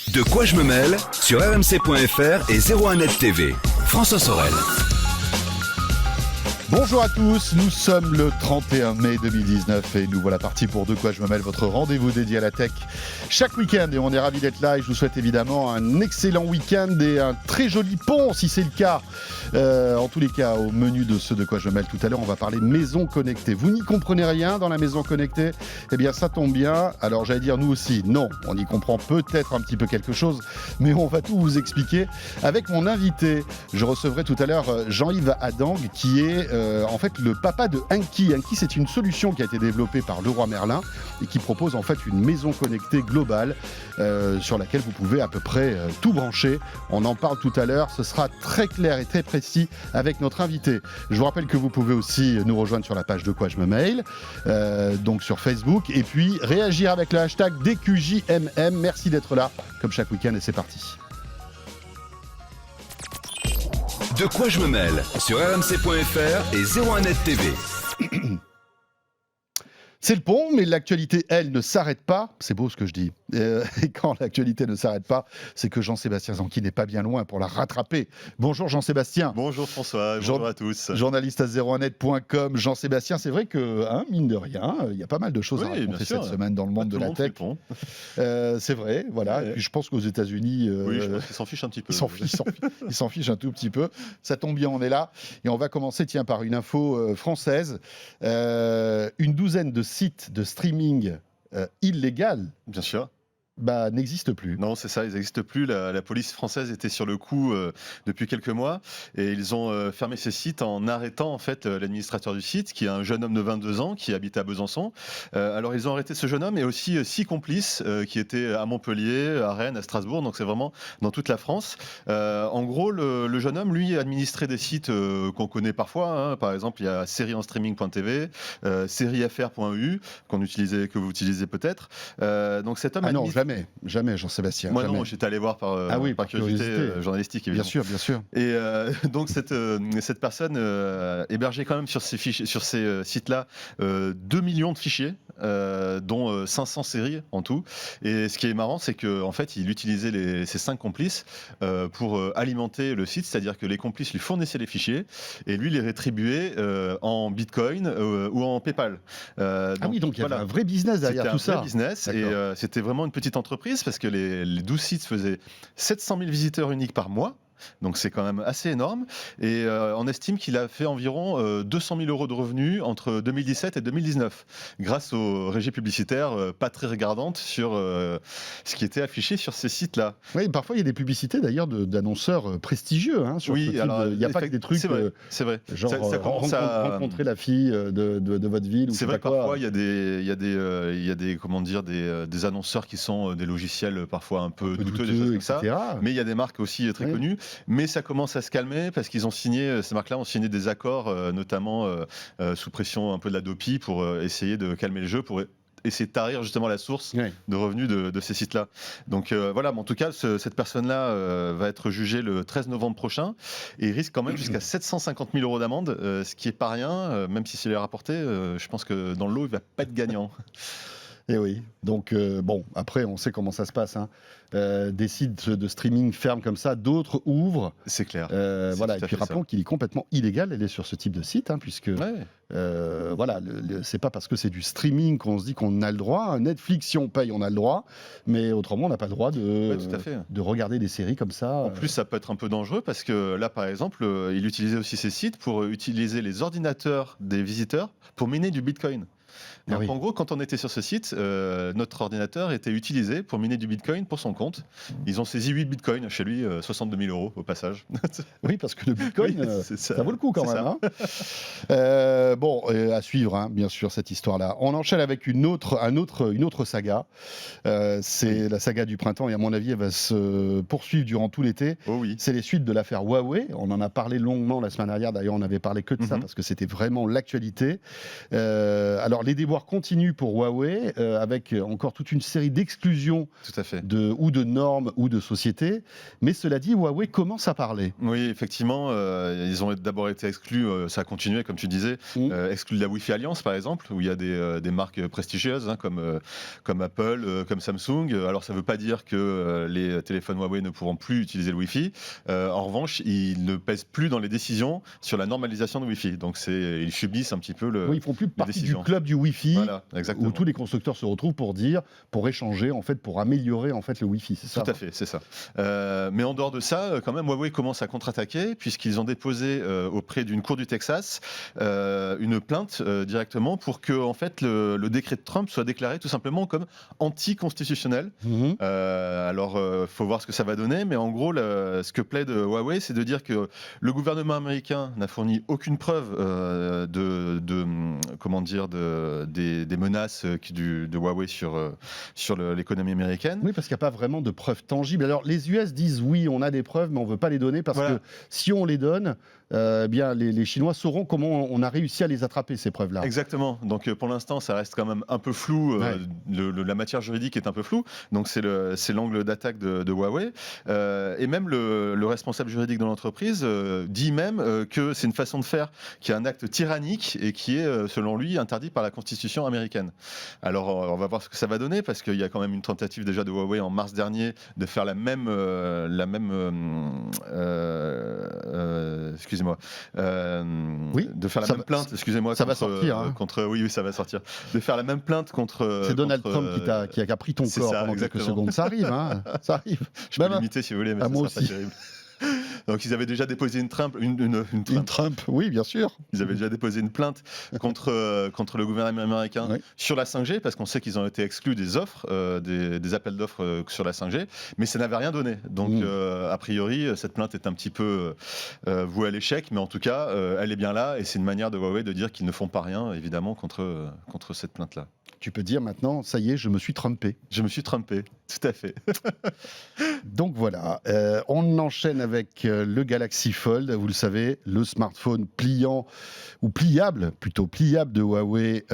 De quoi je me mêle sur rmc.fr et 01net TV. François Sorel. Bonjour à tous, nous sommes le 31 mai 2019 et nous voilà partis pour De quoi je me mêle, votre rendez-vous dédié à la tech chaque week-end, et on est ravis d'être là et je vous souhaite évidemment un excellent week-end et un très joli pont si c'est le cas. En tous les cas, au menu de ce De quoi je me mêle tout à l'heure, on va parler maison connectée. Vous n'y comprenez rien dans la maison connectée? Eh bien ça tombe bien, alors j'allais dire nous aussi, non, on y comprend peut-être un petit peu quelque chose, mais on va tout vous expliquer avec mon invité. Je recevrai tout à l'heure Jean-Yves Adang qui est en fait le papa de Anki. Anki, c'est une solution qui a été développée par Leroy Merlin et qui propose en fait une maison connectée globale sur laquelle vous pouvez à peu près tout brancher. On en parle tout à l'heure, ce sera très clair et très précis avec notre invité. Je vous rappelle que vous pouvez aussi nous rejoindre sur la page De quoi je me mail, donc sur Facebook, et puis réagir avec le hashtag DQJMM. Merci d'être là comme chaque week-end et c'est parti. De quoi je me mêle sur rmc.fr et 01net TV. C'est le pont, mais l'actualité, elle, ne s'arrête pas. C'est beau ce que je dis. Et quand l'actualité ne s'arrête pas, c'est que Jean-Sébastien Zanqui n'est pas bien loin pour la rattraper. Bonjour Jean-Sébastien. Bonjour François, bonjour à tous. Journaliste à 01net.com. Jean-Sébastien, c'est vrai que, mine de rien, il y a pas mal de choses à raconter cette semaine dans le monde de la tech. C'est vrai, voilà. Et puis je pense qu'aux États-Unis, oui, je pense qu'ils s'en fichent un petit peu. Ils s'en fichent un tout petit peu. Ça tombe bien, on est là. Et on va commencer, par une info française. Une douzaine de sites de streaming illégal, bien sûr, n'existent plus. Non, c'est ça, ils n'existent plus. La police française était sur le coup depuis quelques mois et ils ont fermé ces sites en arrêtant en fait l'administrateur du site, qui est un jeune homme de 22 ans qui habite à Besançon. Alors ils ont arrêté ce jeune homme et aussi 6 complices qui étaient à Montpellier, à Rennes, à Strasbourg, donc c'est vraiment dans toute la France. En gros, le jeune homme, lui, administrait des sites qu'on connaît parfois. Par exemple, il y a sériesenstreaming.tv, sériefr.eu que vous utilisez peut-être. Donc cet homme Jamais, Jean-Sébastien. Moi jamais. non, j'étais allé voir par curiosité journalistique, évidemment. Bien sûr. Et donc cette personne hébergeait quand même sur ces sites-là 2 millions de fichiers, dont 500 séries en tout. Et ce qui est marrant, c'est qu'en fait, il utilisait ces 5 complices pour alimenter le site, c'est-à-dire que les complices lui fournissaient les fichiers et lui les rétribuait en Bitcoin ou en PayPal. Donc il y avait un vrai business derrière tout ça. C'était un vrai business et c'était vraiment une petite entreprise parce que les 12 sites faisaient 700 000 visiteurs uniques par mois. Donc c'est quand même assez énorme et on estime qu'il a fait environ 200 000 euros de revenus entre 2017 et 2019 grâce aux régies publicitaires pas très regardantes sur ce qui était affiché sur ces sites-là. Oui, parfois il y a des publicités d'ailleurs d'annonceurs prestigieux sur ce type. Il n'y a pas que des trucs. C'est vrai. Genre ça commence rencontrer la fille de votre ville. Ou c'est vrai que quoi. Parfois il y a des annonceurs qui sont des logiciels parfois un peu douteux, des choses comme ça. Mais il y a des marques aussi très connues. Mais ça commence à se calmer parce qu'ils ont signé, ces marques-là ont signé des accords, notamment sous pression un peu de la DOPI, pour essayer de calmer le jeu, pour essayer de tarir justement la source de revenus de ces sites-là. Donc voilà, mais en tout cas, cette personne-là va être jugée le 13 novembre prochain et il risque quand même jusqu'à 750 000 euros d'amende, ce qui est pas rien, même si c'est les rapporté. Je pense que dans le lot, il va pas être gagnant. Et oui, donc après on sait comment ça se passe. Des sites de streaming ferment comme ça, d'autres ouvrent. C'est clair. Et puis rappelons qu'il est complètement illégal d'aller sur ce type de site, puisque c'est pas parce que c'est du streaming qu'on se dit qu'on a le droit. Netflix, si on paye, on a le droit, mais autrement on n'a pas le droit de regarder des séries comme ça. En plus, ça peut être un peu dangereux parce que là, par exemple, il utilisait aussi ces sites pour utiliser les ordinateurs des visiteurs pour miner du Bitcoin. Donc, en gros, quand on était sur ce site, notre ordinateur était utilisé pour miner du Bitcoin pour son compte. Ils ont saisi 8 Bitcoins chez lui, 62 000 euros au passage. Oui, parce que le Bitcoin, ça vaut le coup quand même. À suivre, bien sûr, cette histoire-là. On enchaîne avec une autre saga. C'est la saga du printemps et à mon avis, elle va se poursuivre durant tout l'été. Oh oui. C'est les suites de l'affaire Huawei. On en a parlé longuement la semaine dernière. D'ailleurs, on n'avait parlé que de ça parce que c'était vraiment l'actualité. Alors, les débouchés déboire continue pour Huawei, avec encore toute une série d'exclusions ou de normes ou de sociétés. Mais cela dit, Huawei commence à parler. Oui, effectivement, ils ont d'abord été exclus, ça a continué, comme tu disais, exclus de la Wi-Fi Alliance, par exemple, où il y a des marques prestigieuses, hein, comme Apple, comme Samsung. Alors, ça ne veut pas dire que les téléphones Huawei ne pourront plus utiliser le Wi-Fi. En revanche, ils ne pèsent plus dans les décisions sur la normalisation de Wi-Fi. Donc, ils subissent un petit peu ils ne font plus partie du club du Wi-Fi, où tous les constructeurs se retrouvent pour échanger, en fait, pour améliorer en fait, le Wi-Fi. C'est ça, tout à fait, c'est ça. Mais en dehors de ça, quand même, Huawei commence à contre-attaquer, puisqu'ils ont déposé auprès d'une cour du Texas une plainte directement pour que en fait, le décret de Trump soit déclaré tout simplement comme anticonstitutionnel. Alors, il faut voir ce que ça va donner, mais en gros, ce que plaide Huawei, c'est de dire que le gouvernement américain n'a fourni aucune preuve des menaces de Huawei sur l'économie américaine. Oui, parce qu'il n'y a pas vraiment de preuves tangibles. Alors, les US disent oui, on a des preuves, mais on ne veut pas les donner parce que si on les donne, bien, les Chinois sauront comment on a réussi à les attraper, ces preuves-là. Exactement. Donc, pour l'instant, ça reste quand même un peu flou. La matière juridique est un peu floue. Donc, c'est l'angle d'attaque de Huawei. Et même le responsable juridique de l'entreprise dit même que c'est une façon de faire qui est un acte tyrannique et qui est, selon lui, interdit par la Constitution américaine. Alors, on va voir ce que ça va donner, parce qu'il y a quand même une tentative déjà de Huawei en mars dernier de faire la même de faire la même plainte, excusez-moi, ça va sortir, hein. Oui, ça va sortir. De faire la même plainte contre. C'est Donald Trump qui a pris ton corps pendant quelques secondes. Ça arrive, hein. Ça arrive. Je peux l'imiter si vous voulez, mais ça sera pas terrible. Donc ils avaient déjà déposé une Trump, oui, bien sûr. Ils avaient déjà déposé une plainte contre le gouvernement américain sur la 5G, parce qu'on sait qu'ils ont été exclus des offres, des appels d'offres sur la 5G, mais ça n'avait rien donné. Donc a priori, cette plainte est un petit peu vouée à l'échec, mais en tout cas, elle est bien là, et c'est une manière de Huawei de dire qu'ils ne font pas rien, évidemment, contre cette plainte-là. Tu peux dire maintenant, ça y est, je me suis trumpé. Je me suis trumpé, tout à fait. Donc voilà, on enchaîne avec le Galaxy Fold. Vous le savez, le smartphone pliant, ou pliable, plutôt pliable de Huawei.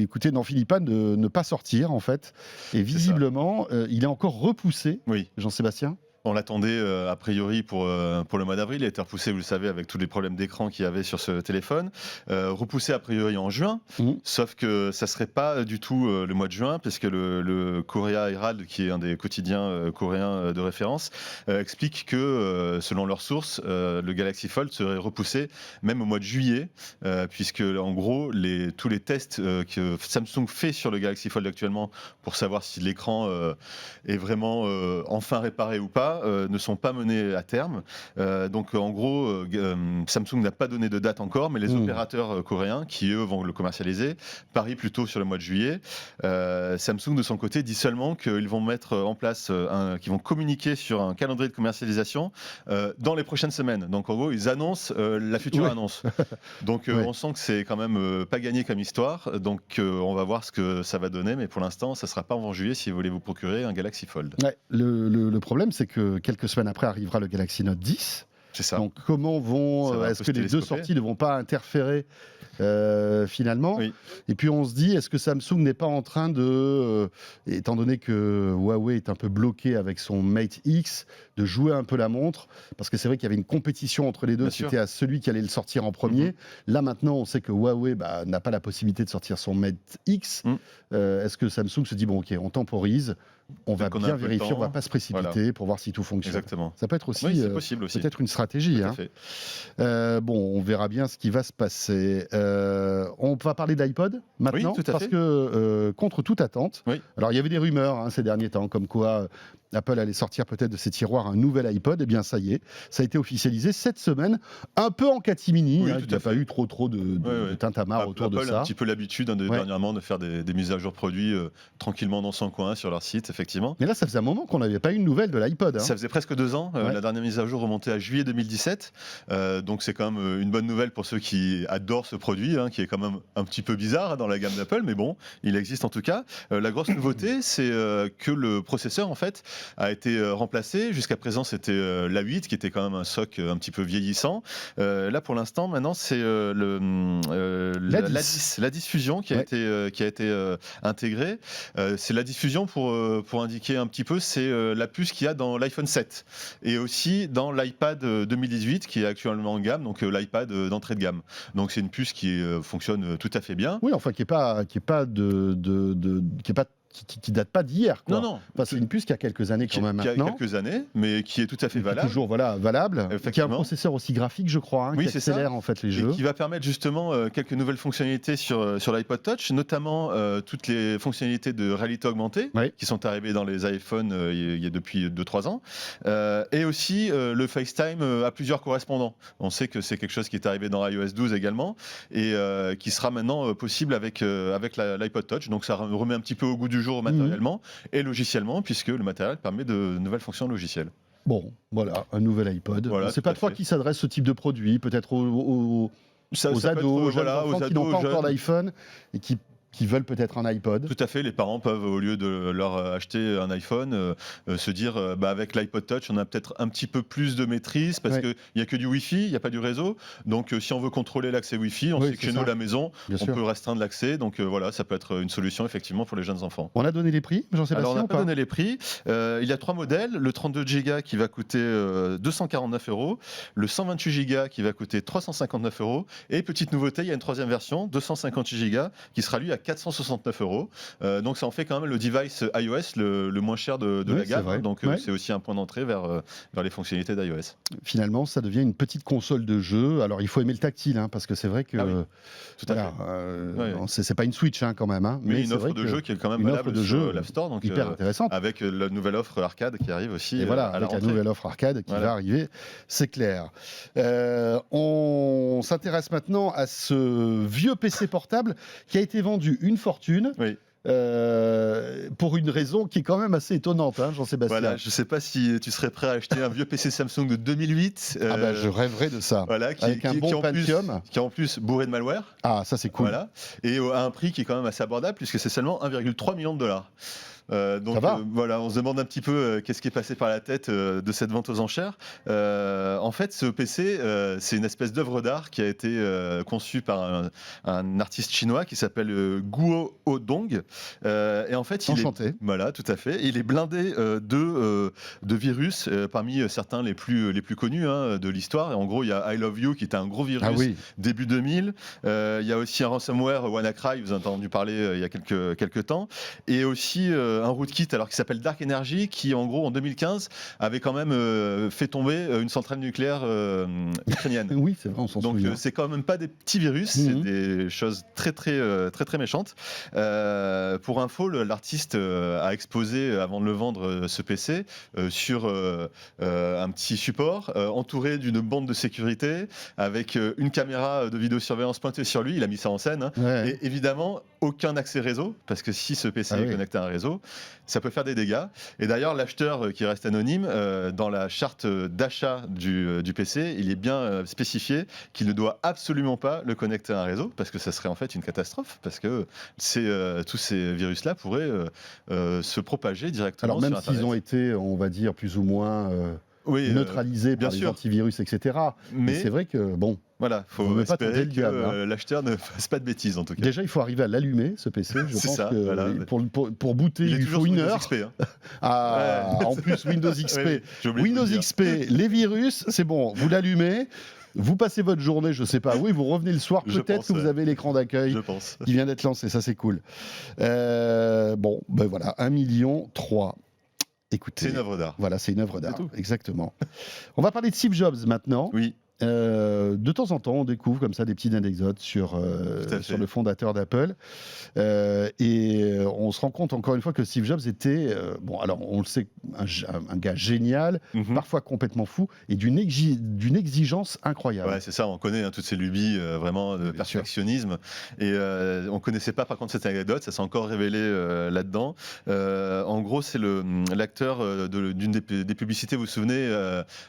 Écoutez, n'en finit pas de ne pas sortir, en fait. Et visiblement, il est encore repoussé, Jean-Sébastien. On l'attendait a priori pour le mois d'avril. Il a été repoussé, vous le savez, avec tous les problèmes d'écran qu'il y avait sur ce téléphone. Repoussé a priori en juin, sauf que ça ne serait pas du tout le mois de juin, puisque le Korea Herald, qui est un des quotidiens coréens de référence, explique que, selon leurs sources, le Galaxy Fold serait repoussé même au mois de juillet, puisque en gros, tous les tests que Samsung fait sur le Galaxy Fold actuellement pour savoir si l'écran est vraiment enfin réparé ou pas, ne sont pas menés à terme. Donc en gros, Samsung n'a pas donné de date encore, mais les opérateurs coréens, qui eux vont le commercialiser, parient plutôt sur le mois de juillet. Samsung de son côté dit seulement qu'ils vont mettre en place, qu'ils vont communiquer sur un calendrier de commercialisation dans les prochaines semaines. Donc en gros, ils annoncent la future annonce. Donc on sent que c'est quand même pas gagné comme histoire. Donc on va voir ce que ça va donner, mais pour l'instant, ça ne sera pas avant juillet si vous voulez vous procurer un Galaxy Fold. Ouais, le problème, c'est que quelques semaines après arrivera le Galaxy Note 10. C'est ça. Donc comment est-ce que les deux sorties ne vont pas interférer finalement? Et puis on se dit, est-ce que Samsung n'est pas en train de, étant donné que Huawei est un peu bloqué avec son Mate X, de jouer un peu la montre? Parce que c'est vrai qu'il y avait une compétition entre les deux, c'était à celui qui allait le sortir en premier. Là maintenant, on sait que Huawei n'a pas la possibilité de sortir son Mate X. Est-ce que Samsung se dit, bon ok, on temporise, on va bien vérifier, on ne va pas se précipiter pour voir si tout fonctionne. Exactement. Ça peut être aussi, possible aussi. peut-être une stratégie. On verra bien ce qui va se passer. On va parler d'iPod maintenant, parce que contre toute attente, alors il y avait des rumeurs ces derniers temps, comme quoi Apple allait sortir peut-être de ses tiroirs un nouvel iPod. Eh bien ça y est, ça a été officialisé cette semaine, un peu en catimini. Il n'y a pas eu trop de tintamarre autour de ça. Apple a un petit peu l'habitude dernièrement de faire des mises à jour produits tranquillement dans son coin sur leur site, effectivement. Mais là, ça faisait un moment qu'on n'avait pas eu une nouvelle de l'iPod. Ça faisait presque 2 ans. La dernière mise à jour remontait à juillet 2017. Donc c'est quand même une bonne nouvelle pour ceux qui adorent ce produit. produit qui est quand même un petit peu bizarre dans la gamme d'Apple, mais bon, il existe en tout cas. La grosse nouveauté, c'est que le processeur en fait a été remplacé. Jusqu'à présent, c'était l'A8 qui était quand même un SoC un petit peu vieillissant. Là, pour l'instant, maintenant, c'est l'A10 Fusion qui a été intégré. C'est l'A10 Fusion pour indiquer un petit peu, c'est la puce qu'il y a dans l'iPhone 7 et aussi dans l'iPad 2018 qui est actuellement en gamme, donc l'iPad d'entrée de gamme. Donc c'est une puce qui fonctionne tout à fait bien. Oui, enfin qui date pas d'hier. Quoi. Non. Enfin, c'est une puce qui a quelques années quand même maintenant. Qui a quelques années, mais qui est tout à fait valable. Toujours valable. Qui a un processeur aussi graphique, je crois, oui, qui accélère en fait les jeux. Et qui va permettre justement quelques nouvelles fonctionnalités sur l'iPod Touch, notamment toutes les fonctionnalités de réalité augmentée qui sont arrivées dans les iPhones il y a depuis 2-3 ans. Et aussi le FaceTime à plusieurs correspondants. On sait que c'est quelque chose qui est arrivé dans iOS 12 également et qui sera maintenant possible avec l'iPod Touch. Donc ça remet un petit peu au goût du jour matériellement et logiciellement, puisque le matériel permet de nouvelles fonctions logicielles. Bon, voilà, un nouvel iPod. Voilà, c'est pas toi qui s'adresse ce type de produit, peut-être aux ados, aux jeunes enfants qui n'ont pas encore d'iPhone et qui veulent peut-être un iPod. Tout à fait, les parents peuvent, au lieu de leur acheter un iPhone, se dire avec l'iPod Touch, on a peut-être un petit peu plus de maîtrise parce qu'il n'y a que du Wi-Fi, il n'y a pas du réseau. Donc si on veut contrôler l'accès Wi-Fi, on sait que chez nous à la maison, on peut restreindre l'accès. Donc voilà, ça peut être une solution effectivement pour les jeunes enfants. On a donné les prix, Jean-Sébastien? Alors on n'a pas donné les prix. Il y a 3 modèles. Le 32 Go qui va coûter 249 €, le 128 Go qui va coûter 359 €, et petite nouveauté, il y a une 3e version, 256 Go, qui sera lui à 469 €. Donc ça en fait quand même le device iOS le moins cher de la gamme. Donc c'est aussi un point d'entrée vers les fonctionnalités d'iOS. Finalement, ça devient une petite console de jeu. Alors il faut aimer le tactile, parce que c'est vrai que c'est pas une Switch quand même. Mais une offre de jeu qui est quand même valable sur l'App Store. Donc hyper intéressante. Avec la nouvelle offre arcade qui arrive aussi. Et voilà, avec la nouvelle offre arcade qui va arriver, c'est clair. On s'intéresse maintenant à ce vieux PC portable qui a été vendu une fortune. Oui. Pour une raison qui est quand même assez étonnante, Jean-Sébastien. Voilà, je ne sais pas si tu serais prêt à acheter un vieux PC Samsung de 2008. Je rêverais de ça. Voilà, avec un bon Pentium. Qui est en plus bourré de malware. Ah, ça c'est cool. Voilà, et à un prix qui est quand même assez abordable puisque c'est seulement 1,3 million de dollars. Donc voilà, on se demande un petit peu qu'est-ce qui est passé par la tête de cette vente aux enchères. En fait, ce PC, c'est une espèce d'œuvre d'art qui a été conçue par un artiste chinois qui s'appelle Guo Odong. Et en fait, voilà, tout à fait. Il est blindé de virus, parmi certains les plus connus de l'histoire. Et en gros, il y a I Love You qui était un gros virus début 2000. Il y a aussi un ransomware WannaCry, vous avez entendu parler il y a quelques temps. Et aussi un rootkit qui s'appelle Dark Energy qui en gros en 2015 avait quand même fait tomber une centrale nucléaire ukrainienne. Oui, c'est vrai, on s'en souvient. Donc c'est quand même pas des petits virus, c'est des choses très méchantes. Pour info, l'artiste a exposé avant de le vendre ce PC sur un petit support entouré d'une bande de sécurité avec une caméra de vidéosurveillance pointée sur lui. Il a mis ça en scène. Et évidemment aucun accès réseau parce que si ce PC est connecté à un réseau, ça peut faire des dégâts. Et d'ailleurs, l'acheteur qui reste anonyme, dans la charte d'achat du PC, il est bien spécifié qu'il ne doit absolument pas le connecter à un réseau, parce que ça serait en fait une catastrophe, parce que tous ces virus-là pourraient se propager directement sur Internet. Alors même s'ils ont été, on va dire, plus ou moins neutralisés par les antivirus, etc. Mais c'est vrai que, bon... Voilà, il faut espérer que l'acheteur ne fasse pas de bêtises en tout cas. Déjà, il faut arriver à l'allumer, ce PC. Je pense que pour booter, il faut 1 heure. XP, en plus, Windows XP. Windows XP, les virus, c'est bon, vous l'allumez. Vous passez votre journée, je sais pas, vous revenez le soir, peut-être que vous avez l'écran d'accueil qui vient d'être lancé, ça c'est cool. Bon, ben voilà, 1,3 million. Écoutez, c'est une œuvre d'art. Voilà, c'est une œuvre d'art, exactement. On va parler de Steve Jobs maintenant. Oui. De temps en temps, on découvre comme ça des petites anecdotes sur le fondateur d'Apple. Et on se rend compte encore une fois que Steve Jobs était, alors on le sait, un gars génial, parfois complètement fou, et d'une exigence incroyable. Ouais, c'est ça, on connaît toutes ces lubies vraiment de perfectionnisme. Et on ne connaissait pas par contre cette anecdote, ça s'est encore révélé là-dedans. En gros, c'est l'acteur d'une des publicités, vous vous souvenez,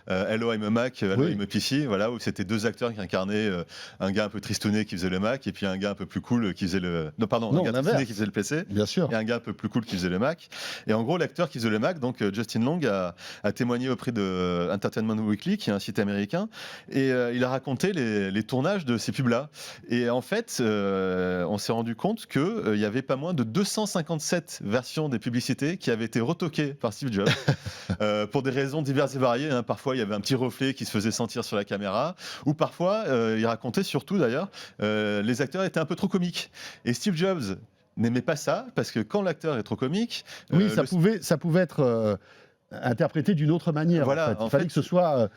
Hello, I'm a Mac, Hello, I'm a PC. voilà, où c'était deux acteurs qui incarnaient un gars un peu tristouné qui faisait le Mac, et puis un gars un peu plus cool qui faisait le... un gars tristouné qui faisait le PC, bien sûr, et un gars un peu plus cool qui faisait le Mac. Et en gros, l'acteur qui faisait le Mac, donc Justin Long, a témoigné auprès de Entertainment Weekly, qui est un site américain, et il a raconté les tournages de ces pubs-là. Et en fait, on s'est rendu compte qu'il y avait pas moins de 257 versions des publicités qui avaient été retoquées par Steve Jobs pour des raisons diverses et variées. Hein. Parfois, il y avait un petit reflet qui se faisait sentir sur la caméra, ou parfois, il racontait surtout d'ailleurs, les acteurs étaient un peu trop comiques. Et Steve Jobs n'aimait pas ça, parce que quand l'acteur est trop comique... Oui, ça pouvait être... interprété d'une autre manière. Voilà, il fallait que ce soit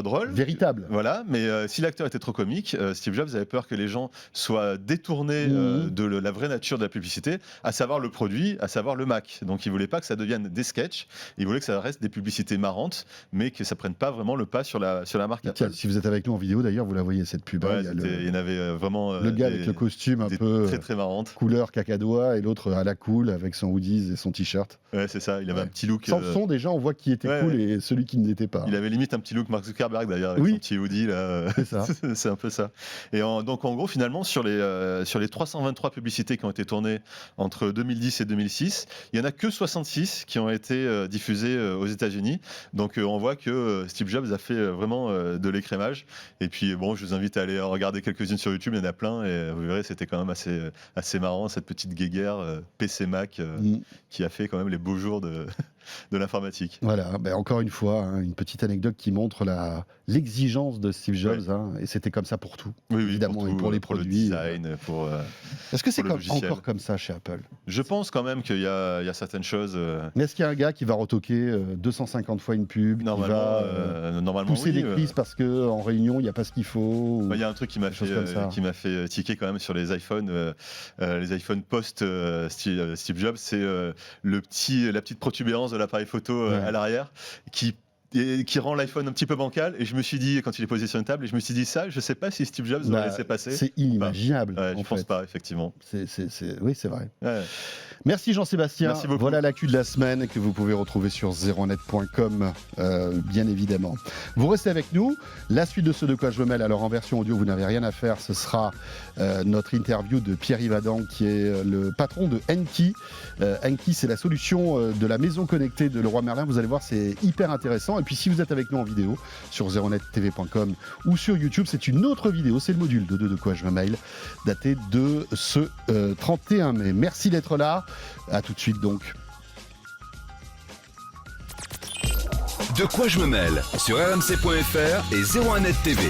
drôle, véritable. Voilà, mais si l'acteur était trop comique, Steve Jobs avait peur que les gens soient détournés de la vraie nature de la publicité, à savoir le produit, à savoir le Mac. Donc il voulait pas que ça devienne des sketchs, il voulait que ça reste des publicités marrantes, mais que ça prenne pas vraiment le pas sur la marque Apple. Tiens, si vous êtes avec nous en vidéo d'ailleurs, vous la voyez cette pub. Ouais, il y en avait vraiment le gars avec le costume un peu très très marrante, couleur cacadois, et l'autre à la cool avec son hoodies et son t-shirt. Ouais, c'est ça. Il avait un petit look. Sans le son, déjà, on voit qui était cool et celui qui ne l'était pas. Il avait limite un petit look Mark Zuckerberg d'ailleurs, avec son petit hoodie là. C'est ça. C'est un peu ça. Et donc en gros, finalement, sur les 323 publicités qui ont été tournées entre 2010 et 2006, il y en a que 66 qui ont été diffusées aux États-Unis. Donc on voit que Steve Jobs a fait vraiment de l'écrémage. Et puis bon, je vous invite à aller regarder quelques-unes sur YouTube. Il y en a plein et vous verrez, c'était quand même assez marrant, cette petite guéguerre PC Mac qui a fait quand même les beaux jours de l'informatique. Voilà, encore une fois, une petite anecdote qui montre l'exigence de Steve Jobs, et c'était comme ça pour tout, évidemment, pour tout, et pour les produits. Le design, Est-ce que c'est encore comme ça chez Apple ? Je pense quand même qu'il y a certaines choses... Mais est-ce qu'il y a un gars qui va retoquer 250 fois une pub, normalement, qui va pousser des crises parce qu'en réunion, il n'y a pas ce qu'il faut Il y a un truc qui m'a fait tiquer quand même sur les iPhones post Steve Jobs, c'est la petite protubérance de l'appareil photo à l'arrière qui rend l'iPhone un petit peu bancal, et je me suis dit, quand il est posé sur une table, je me suis dit ça, je sais pas si Steve Jobs l'aurait laissé passer. C'est inimaginable. Je pense pas, effectivement. Oui, c'est vrai. Ouais. Merci Jean-Sébastien. Merci beaucoup. Voilà l'actu de la semaine que vous pouvez retrouver sur zeronet.com, bien évidemment. Vous restez avec nous. La suite de ce De quoi je me mêle, alors en version audio, vous n'avez rien à faire. Ce sera notre interview de Pierre-Yves Adam, qui est le patron de Enki. Enki, c'est la solution de la maison connectée de Leroy Merlin. Vous allez voir, c'est hyper intéressant. Et puis si vous êtes avec nous en vidéo sur zeronettv.com ou sur YouTube, c'est une autre vidéo, c'est le module de quoi je me mêle, daté de ce 31 mai. Merci d'être là. À tout de suite donc. De quoi je me mêle sur rmc.fr et 01net TV.